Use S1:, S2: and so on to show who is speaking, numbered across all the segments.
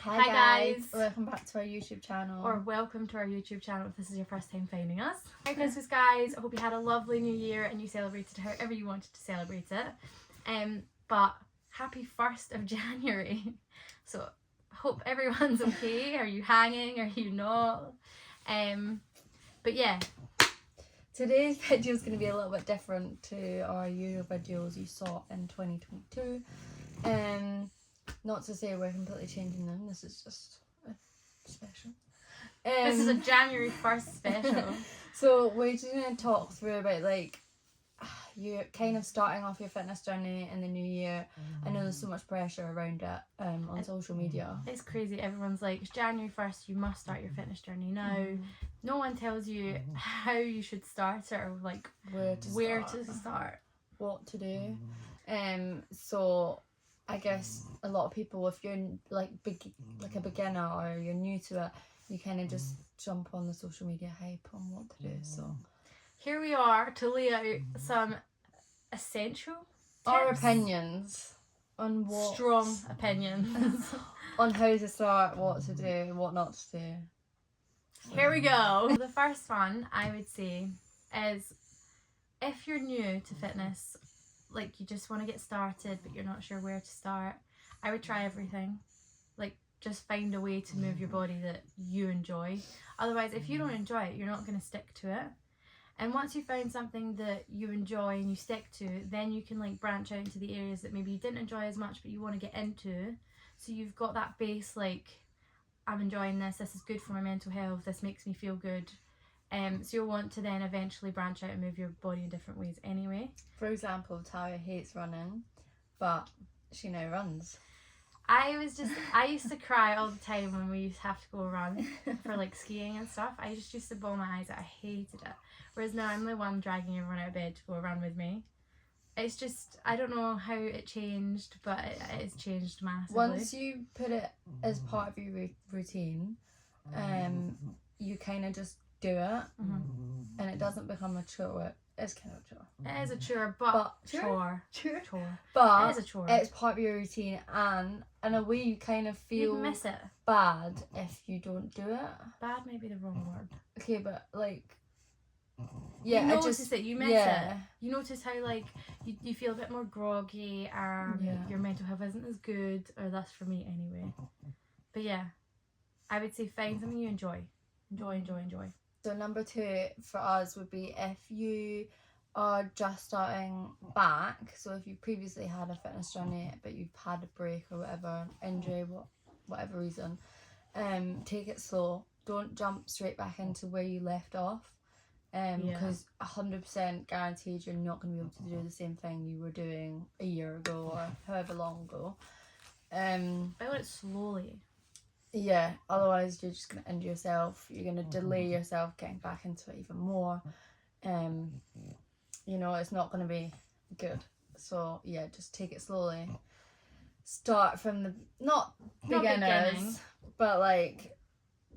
S1: Hi guys, welcome back to our YouTube channel.
S2: Or welcome to our YouTube channel if this is your first time finding us. Merry Christmas guys, I hope you had a lovely new year and you celebrated however you wanted to celebrate it. But happy 1st of January. So hope everyone's okay. Are you hanging? Are you not? But yeah.
S1: Today's video is going to be a little bit different to our usual videos you saw in 2022. Not to say we're completely changing them, this is just a special.
S2: This is a January 1st special.
S1: So we're just going to talk through about like you're kind of starting off your fitness journey in the new year. I know there's so much pressure around it on social media.
S2: It's crazy. Everyone's like, it's January 1st, you must start your fitness journey now. No one tells you how you should start it or like where to start,
S1: what to do. So I guess a lot of people, if you're like a beginner or you're new to it, you kind of just jump on the social media hype on what to do. So
S2: here we are to lay out some essential tips.
S1: Our opinions on what
S2: strong opinions
S1: on how to start, what to do, what not to do.
S2: Here we go. The first one I would say is if you're new to fitness, like you just want to get started but you're not sure where to start, I would try everything. Like just find a way to move your body that you enjoy. Otherwise, if you don't enjoy it, you're not going to stick to it. And once you find something that you enjoy and you stick to, then you can like branch out into the areas that maybe you didn't enjoy as much but you want to get into. So you've got that base, like I'm enjoying this is good for my mental health, this makes me feel good. So you'll want to then eventually branch out and move your body in different ways anyway.
S1: For example, Talia hates running, but she now runs.
S2: I used to cry all the time when we used to have to go run for like skiing and stuff. I just used to bawl my eyes out. I hated it. Whereas now I'm the one dragging everyone out of bed to go run with me. It's just, I don't know how it changed, but it's changed massively.
S1: Once you put it as part of your routine, you kind of just do it, and it doesn't become a chore. It's kind of a chore.
S2: It is a chore, but chore.
S1: But
S2: it is a chore.
S1: It's part of your routine, and in a way, you kind of feel
S2: you miss it.
S1: Bad if you don't do it.
S2: Bad may be the wrong word.
S1: Okay, but like, yeah,
S2: you notice it. You miss it. You notice how like you feel a bit more groggy, and your mental health isn't as good, or that's for me anyway. But yeah, I would say find something you enjoy. Enjoy.
S1: So number 2 for us would be if you are just starting back. So if you previously had a fitness journey but you've had a break or whatever, injury, whatever reason, take it slow. Don't jump straight back into where you left off. Because 100% guaranteed you're not going to be able to do the same thing you were doing a year ago or however long ago.
S2: Build it slowly.
S1: Yeah, otherwise you're just going to injure yourself. You're going to delay yourself getting back into it even more. You know, it's not going to be good. So yeah, just take it slowly. Start from the not beginners, but like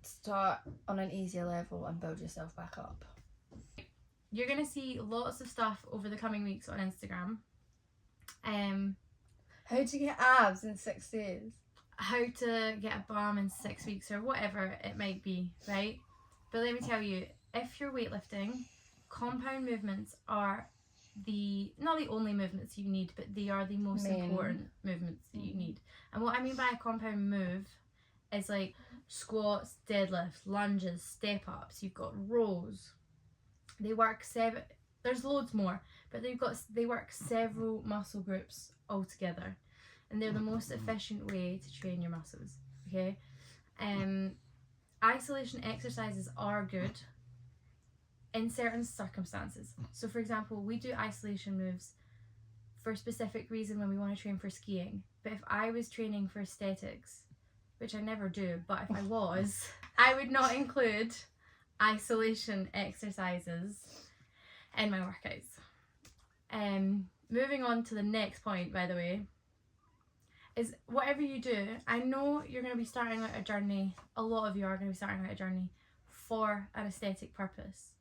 S1: start on an easier level and build yourself back up.
S2: You're going to see lots of stuff over the coming weeks on Instagram.
S1: How to get abs in 6 days.
S2: How to get a bum in 6 weeks or whatever it might be, right? But let me tell you, if you're weightlifting, compound movements are not the only movements you need, but they are the most important movements that you need. And what I mean by a compound move is like squats, deadlifts, lunges, step ups. You've got rows. They work there's loads more, but they work several muscle groups all together, and they're the most efficient way to train your muscles. Okay, isolation exercises are good in certain circumstances. So for example, we do isolation moves for a specific reason when we want to train for skiing. But if I was training for aesthetics, which I never do, but if I was, I would not include isolation exercises in my workouts. Moving on to the next point, by the way, is whatever you do, I know you're going to be starting out a journey, a lot of you are going to be starting out a journey for an aesthetic purpose.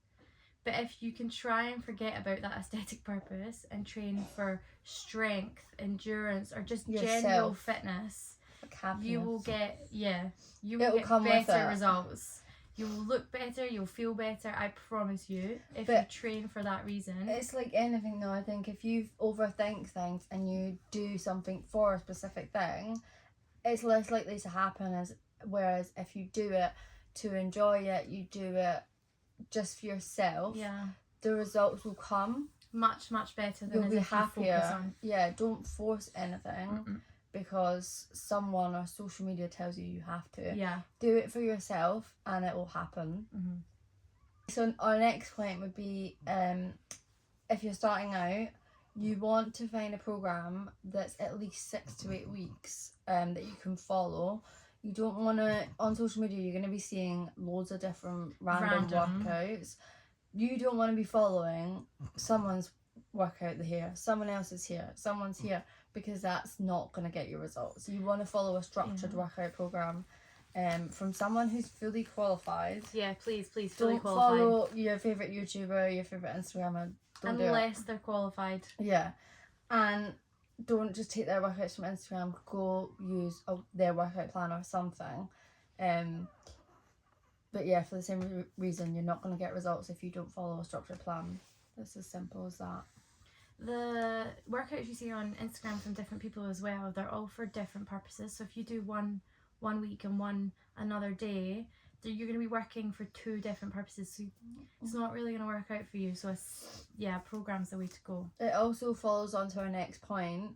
S2: But if you can try and forget about that aesthetic purpose and train for strength, endurance, or just general fitness, you will get you will
S1: It'll
S2: get
S1: come with
S2: better
S1: it.
S2: results. You will look better, you'll feel better, I promise you, if
S1: But
S2: you train for that reason.
S1: It's like anything though, I think if you overthink things and you do something for a specific thing, it's less likely to happen, whereas if you do it to enjoy it, you do it just for yourself, the results will come
S2: much better than
S1: you'll
S2: as
S1: be
S2: if
S1: happier.
S2: you focus on.
S1: Yeah, don't force anything because someone or social media tells you have to. Do it for yourself and it will happen. So our next point would be if you're starting out, you want to find a program that's at least 6 to 8 weeks that you can follow. You don't want to, on social media, you're going to be seeing loads of different random workouts. You don't want to be following someone's workout here, someone else's here, someone's here, because that's not going to get you results. You want to follow a structured workout program from someone who's fully qualified.
S2: Please fully
S1: don't
S2: qualified.
S1: Follow your favourite YouTuber, your favourite Instagrammer.
S2: Unless they're qualified.
S1: Yeah. And don't just take their workouts from Instagram, go use their workout plan or something. But yeah, for the same reason, you're not going to get results if you don't follow a structured plan. It's as simple as that.
S2: The workouts you see on Instagram from different people as well, they're all for different purposes. So if you do one week and one another day, you're going to be working for 2 different purposes. So it's not really going to work out for you. So program's the way to go.
S1: It also follows on to our next point,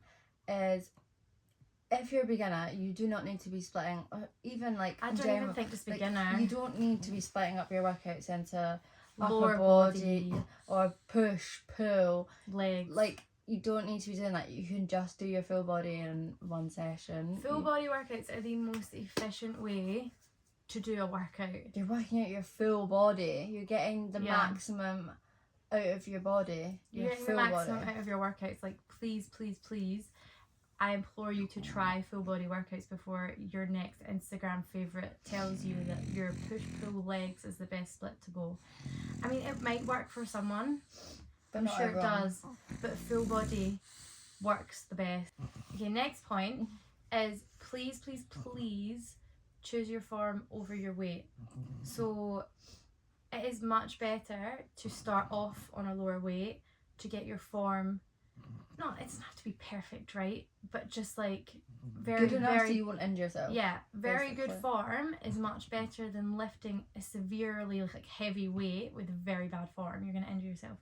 S1: is if you're a beginner, you do not need to be splitting, or even like
S2: I don't even think just beginner.
S1: You don't need to be splitting up your workouts into
S2: lower
S1: upper body or push, pull,
S2: legs.
S1: Like you don't need to be doing that. You can just do your full body in one session.
S2: Full body workouts are the most efficient way to do a workout.
S1: You're working out your full body. You're getting the maximum out of your body.
S2: You're getting the maximum out of your workouts. Like please, I implore you to try full body workouts before your next Instagram favourite tells you that your push-pull legs is the best split to go. I mean, it might work for someone, but I'm sure it does, but full body works the best. Okay, next point is please choose your form over your weight. So it is much better to start off on a lower weight to get your form. It doesn't have to be perfect, right? But just like very
S1: good enough so you won't injure yourself.
S2: Yeah, very good form is much better than lifting a severely like heavy weight with very bad form. You're gonna injure yourself.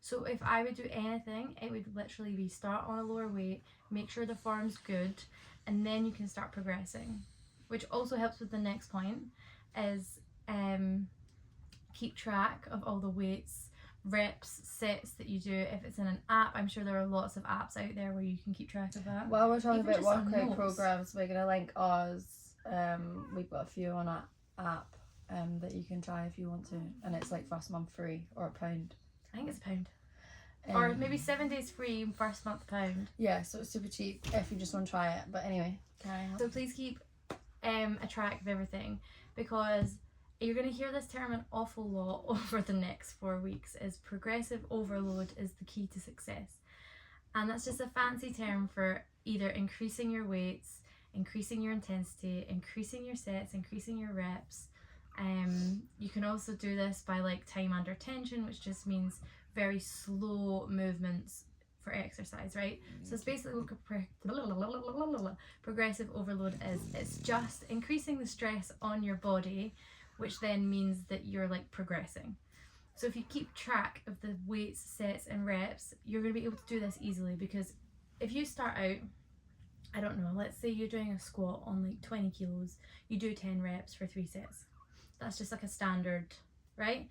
S2: So if I would do anything, it would literally be start on a lower weight, make sure the form's good, and then you can start progressing. Which also helps with the next point is keep track of all the weights, reps, sets that you do. If it's in an app, I'm sure there are lots of apps out there where you can keep track of that.
S1: While we're talking about workout programs, we're gonna link ours. We've got a few on our app that you can try if you want to, and it's like first month free or £1.
S2: I think it's £1. Or maybe 7 days free, first month £1.
S1: Yeah, so it's super cheap if you just want to try it. But anyway, carry on.
S2: So please keep a track of everything, because you're going to hear this term an awful lot over the next 4 weeks, is progressive overload is the key to success. And that's just a fancy term for either increasing your weights, increasing your intensity, increasing your sets, increasing your reps. You can also do this by like time under tension, which just means very slow movements for exercise, right? So it's basically what progressive overload is. It's just increasing the stress on your body, which then means that you're like progressing. So if you keep track of the weights, sets and reps, you're going to be able to do this easily, because if you start out, I don't know, let's say you're doing a squat on like 20 kilos, you do 10 reps for 3 sets. That's just like a standard, right?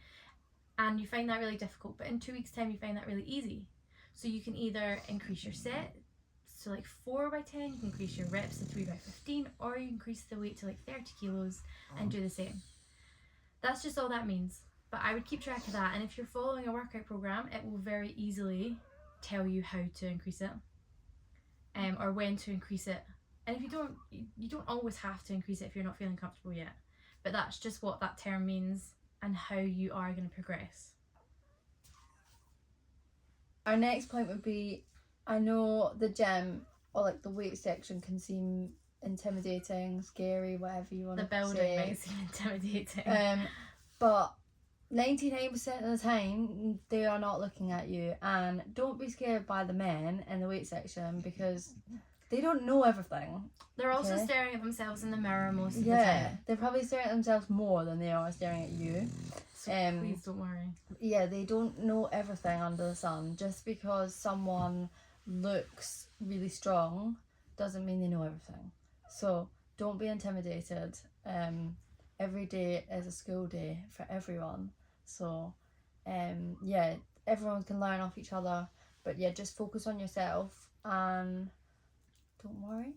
S2: And you find that really difficult, but in 2 weeks time you find that really easy. So you can either increase your set, so like 4 by 10, you can increase your reps to 3 by 15, or you increase the weight to like 30 kilos and do the same. That's just all that means. But I would keep track of that, and if you're following a workout program, it will very easily tell you how to increase it, or when to increase it. And if you don't always have to increase it if you're not feeling comfortable yet. But that's just what that term means and how you are going to progress.
S1: Our next point would be, I know the gym or like the weight section can seem intimidating, scary, whatever you want
S2: The
S1: to
S2: building
S1: say.
S2: might seem intimidating.
S1: But 99% of the time they are not looking at you, and don't be scared by the men in the weight section because they don't know everything.
S2: They're also
S1: Okay.
S2: staring at themselves in the mirror most of the
S1: Yeah,
S2: time.
S1: they're probably staring at themselves more than they are staring at you.
S2: So please don't worry.
S1: Yeah, they don't know everything under the sun. Just because someone looks really strong doesn't mean they know everything. So don't be intimidated. Every day is a school day for everyone. So yeah, everyone can learn off each other. But yeah, just focus on yourself and don't worry.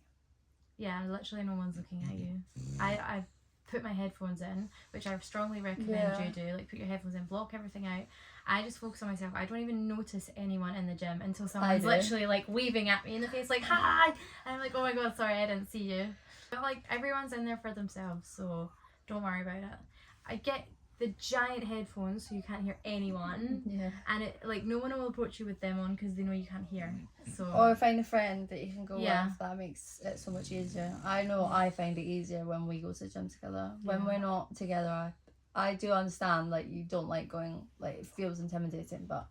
S2: Yeah, literally no one's looking at you. I've put my headphones in, which I strongly recommend you do. Like, put your headphones in, block everything out. I just focus on myself. I don't even notice anyone in the gym until someone's literally like waving at me in the face, like, hi! And I'm like, oh my god, sorry, I didn't see you. But like, everyone's in there for themselves, so don't worry about it. I get the giant headphones so you can't hear anyone.
S1: Yeah.
S2: And it, like, no one will approach you with them on because they know you can't hear. So
S1: Or find a friend that you can go
S2: Yeah.
S1: with. That makes it so much easier. I know I find it easier when we go to the gym together. When
S2: Yeah.
S1: we're not together, I do understand, like, you don't like going, like, it feels intimidating, but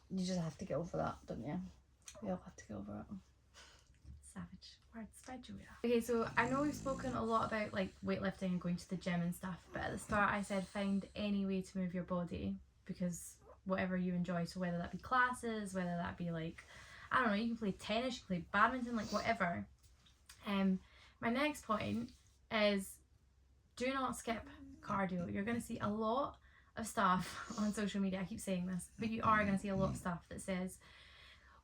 S1: you just have to get over that, don't you? We all have to get over it.
S2: Savage words by Julia. Okay, so I know we've spoken a lot about like weightlifting and going to the gym and stuff, but at the start I said find any way to move your body, because whatever you enjoy, so whether that be classes, whether that be like, I don't know, you can play tennis, you can play badminton, like whatever. My next point is do not skip cardio. You're going to see a lot of stuff on social media, I keep saying this, but you are going to see a lot of stuff that says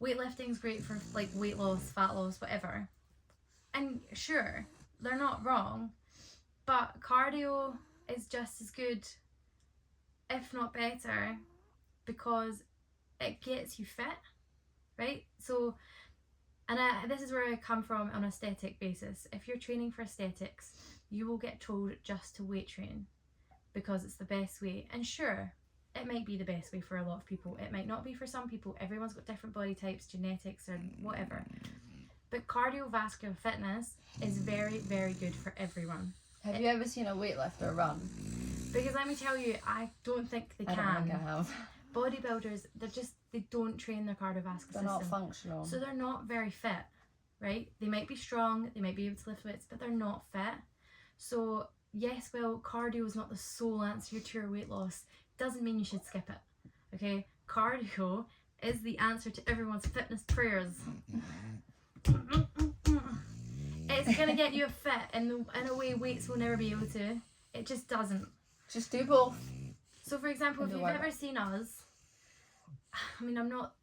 S2: weightlifting's great for like weight loss, fat loss, whatever. And sure, they're not wrong, but cardio is just as good, if not better, because it gets you fit, right? So, and this is where I come from on an aesthetic basis. If you're training for aesthetics, you will get told just to weight train because it's the best way. And sure, it might be the best way for a lot of people. It might not be for some people. Everyone's got different body types, genetics, or whatever. But cardiovascular fitness is very, very good for everyone.
S1: Have you ever seen a weightlifter run?
S2: Because let me tell you, I don't think they
S1: I
S2: can.
S1: don't think I have.
S2: Bodybuilders, they don't train their cardiovascular system.
S1: They're not functional.
S2: So they're not very fit, right? They might be strong, they might be able to lift weights, but they're not fit. So yes, well, cardio is not the sole answer to your weight loss. Doesn't mean you should skip it, okay? Cardio is the answer to everyone's fitness prayers. It's gonna get you fit in a way weights will never be able to. It just doesn't.
S1: Just do both.
S2: So for example, if you've ever seen us, I mean, I'm not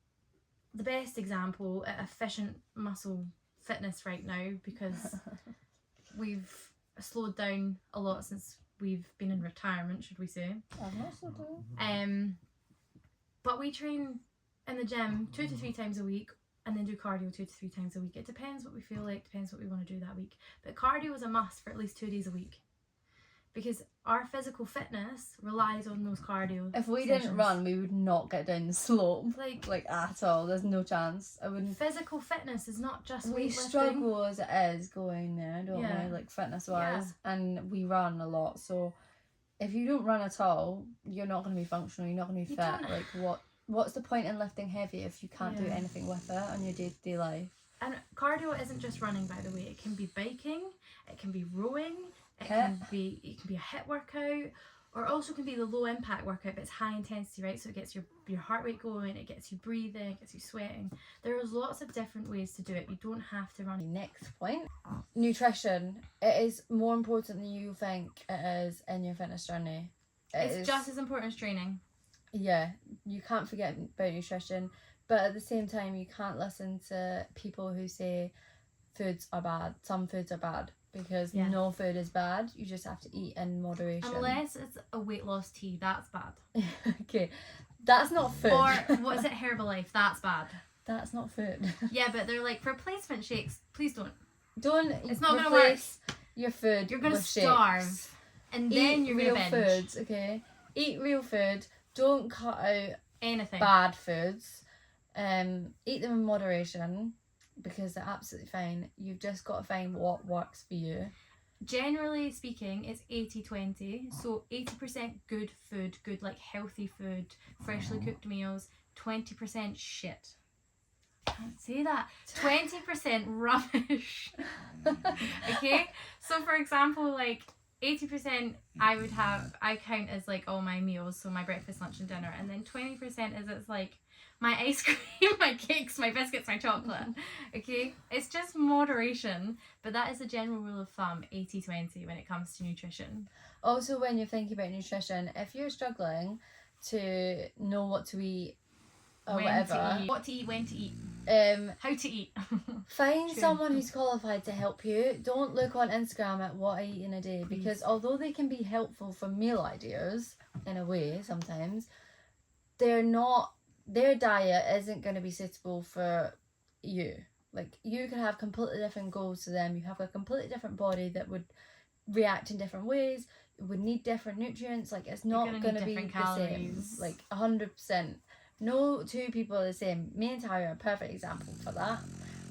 S2: the best example at efficient muscle fitness right now because we've slowed down a lot since we've been in retirement, should we say.
S1: I've not slowed down.
S2: But we train in the gym 2 to 3 times a week and then do cardio 2 to 3 times a week. It depends what we feel like, depends what we want to do that week. But cardio is a must for at least 2 days a week because our physical fitness relies on those cardio
S1: If we
S2: sessions.
S1: didn't run, we would not get down the slope. Like at all. There's no chance. I wouldn't.
S2: Physical fitness is not just
S1: We
S2: weightlifting.
S1: struggle as it is going there, don't
S2: Yeah.
S1: we? Like fitness wise, and we run a lot. So if you don't run at all, you're not going to be functional. You're not going to be
S2: You
S1: fit.
S2: don't-
S1: Like what's the point in lifting heavy if you can't do
S2: Yeah.
S1: anything with it on your day-to-day life?
S2: And cardio isn't just running, by the way. It can be biking, it can be rowing, it
S1: HIIT.
S2: can be a HIIT workout, or also can be the low impact workout, but it's high intensity, right? So it gets your heart rate going, it gets you breathing, it gets you sweating. There's lots of different ways to do it. You don't have to run.
S1: Next point, nutrition. It is more important than you think it is in your fitness journey.
S2: It's just as important as training.
S1: Yeah, you can't forget about nutrition, but at the same time you can't listen to people who say foods are bad. Some foods are bad, because no food is bad. You just have to eat in moderation.
S2: Unless it's a weight loss tea, that's bad.
S1: Okay, that's not food.
S2: Or what is it, Herbalife? That's bad.
S1: That's not food.
S2: Yeah, but they're like replacement shakes. Please don't.
S1: It's
S2: not gonna work.
S1: Your food.
S2: You're gonna
S1: with
S2: starve,
S1: shakes.
S2: and then you're
S1: real
S2: gonna binge.
S1: foods. Okay, eat real food. Don't cut out
S2: Anything.
S1: bad foods. Eat them in moderation. because they're absolutely fine. You've just got to find what works for you.
S2: Generally speaking, it's 80-20. So 80% good food, good like healthy food, freshly cooked meals. 20% shit. Can't say that. 20% rubbish. Okay? So for example, like 80% I count as like all my meals, so my breakfast, lunch and dinner, and then 20% is it's like my ice cream, my cakes, my biscuits, my chocolate. Okay? It's just moderation, but that is the general rule of thumb, 80-20 when it comes to nutrition.
S1: Also, when you're thinking about nutrition, if you're struggling to know what to eat or
S2: When
S1: whatever,
S2: to eat, what to eat, when to eat, how to eat.
S1: find
S2: True.
S1: someone who's qualified to help you. Don't look on Instagram at what I eat in a day,
S2: Please.
S1: because although they can be helpful for meal ideas in a way sometimes, their diet isn't going to be suitable for you. Like, you can have completely different goals to them. You have a completely different body that would react in different ways, would need different nutrients. Like, it's not going to be the
S2: calories.
S1: same. Like 100%. No two people are the same. Me and Tyra are a perfect example for that.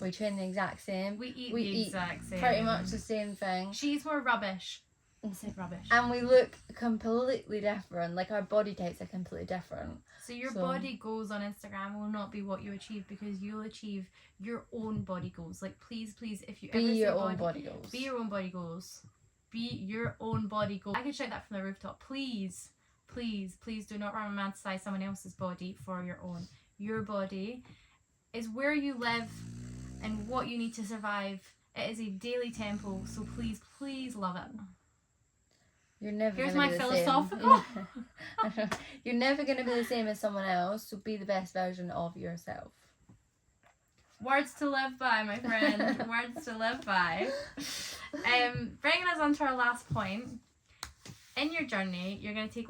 S1: We train the exact same.
S2: We eat the exact same.
S1: Pretty much the same thing.
S2: She eats more rubbish. I said rubbish.
S1: And we look completely different. Like, our body types are completely different.
S2: So your body goals on Instagram will not be what you achieve, because you'll achieve your own body goals. Like, please, if you
S1: be
S2: ever
S1: your own body goals.
S2: Be your own body goals. Be your own body goals. I can shout that from the rooftop. Please do not romanticize someone else's body for your own. Your body is where you live and what you need to survive. It is a daily tempo, so please love it.
S1: You're never
S2: Here's
S1: gonna
S2: my
S1: be the
S2: philosophical.
S1: Same. You're never going to be the same as someone else, so be the best version of yourself.
S2: Words to live by, my friend. Words to live by. Bringing us on to our last point. In your journey, you're going to take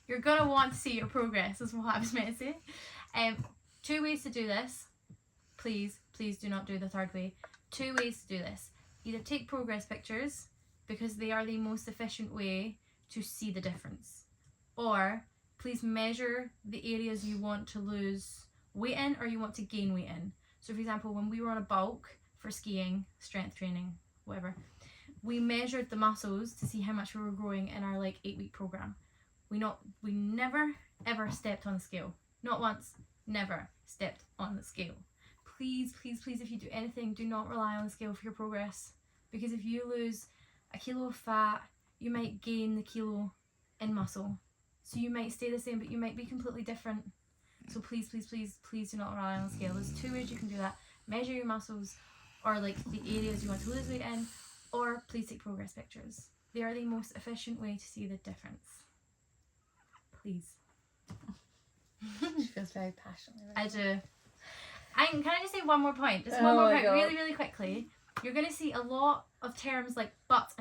S2: you're going to want to see your progress, is what I was meant to say. 2 ways to do this. Please do not do the third way. 2 ways to do this. Either take progress pictures, because they are the most efficient way to see the difference. Or please measure the areas you want to lose weight in or you want to gain weight in. So for example, when we were on a bulk for skiing, strength training, whatever, we measured the muscles to see how much we were growing in our like 8-week program. We never ever stepped on the scale. Not once, never stepped on the scale. Please, if you do anything, do not rely on the scale for your progress. Because if you lose a kilo of fat, you might gain the kilo in muscle. So you might stay the same, but you might be completely different. So please do not rely on the scale. There's 2 ways you can do that. Measure your muscles, or like the areas you want to lose weight in, or please take progress pictures. They are the most efficient way to see the difference. Please.
S1: She feels very passionate.
S2: I do. Can I just say one more point? Just one more point,
S1: God.
S2: really quickly. You're going to see a lot of terms like bulk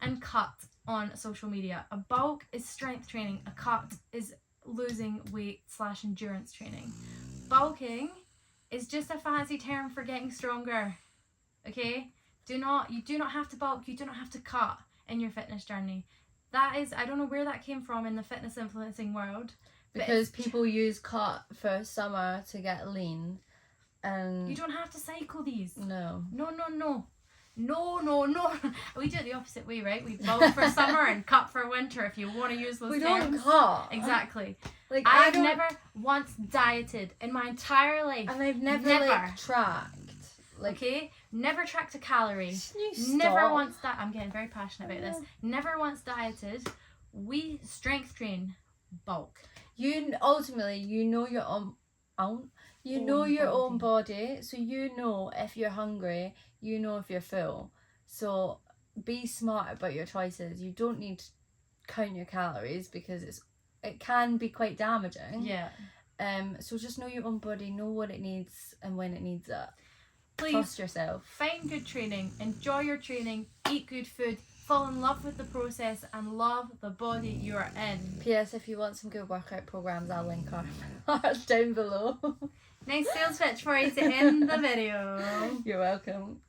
S2: and cut on social media. A bulk is strength training. A cut is losing weight / endurance training. Bulking is just a fancy term for getting stronger. Okay? You do not have to bulk. You do not have to cut in your fitness journey. That is, I don't know where that came from in the fitness influencing world.
S1: Because people use cut for summer to get lean, and
S2: you don't have to cycle these.
S1: No.
S2: We do it the opposite way, right? We bulk for summer and cut for winter, if you want to use those terms.
S1: We don't cut.
S2: Exactly.
S1: Like,
S2: I've never once dieted in my entire life.
S1: And I've never. Like, tracked. Like,
S2: okay? Never tracked a calorie.
S1: Stop.
S2: Never once I'm getting very passionate about this. Never once dieted. We strength train, bulk.
S1: You ultimately, you know your own body, so you know if you're hungry, you know if you're full. So be smart about your choices. You don't need to count your calories, because it can be quite damaging.
S2: Yeah.
S1: So just know your own body, know what it needs and when it needs it.
S2: Please
S1: trust yourself.
S2: Find good training, enjoy your training, eat good food, fall in love with the process and love the body you are in.
S1: P.S. If you want some good workout programs, I'll link ours down below.
S2: Nice sales pitch for you to end the video.
S1: You're welcome.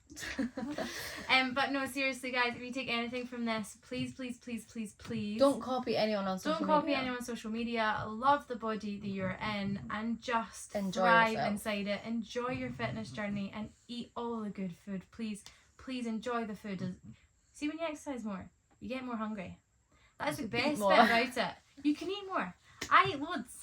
S2: But no, seriously, guys, if you take anything from this, please, please, please, please, please
S1: Don't copy anyone on social
S2: don't
S1: media.
S2: copy anyone on social media. Love the body that you're in and just
S1: Enjoy
S2: thrive
S1: yourself.
S2: inside it. Enjoy your fitness journey and eat all the good food. Please, please enjoy the food. See, when you exercise more, you get more hungry. That is the best bit about it. You can eat more. I eat loads,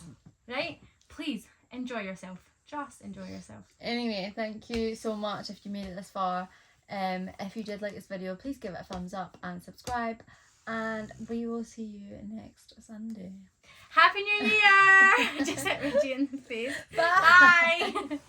S2: right? Please enjoy yourself. Just enjoy yourself.
S1: Anyway, thank you so much if you made it this far. If you did like this video, please give it a thumbs up and subscribe. And we will see you next Sunday.
S2: Happy New Year! Just hit Reggie in the face.
S1: Bye.
S2: Bye.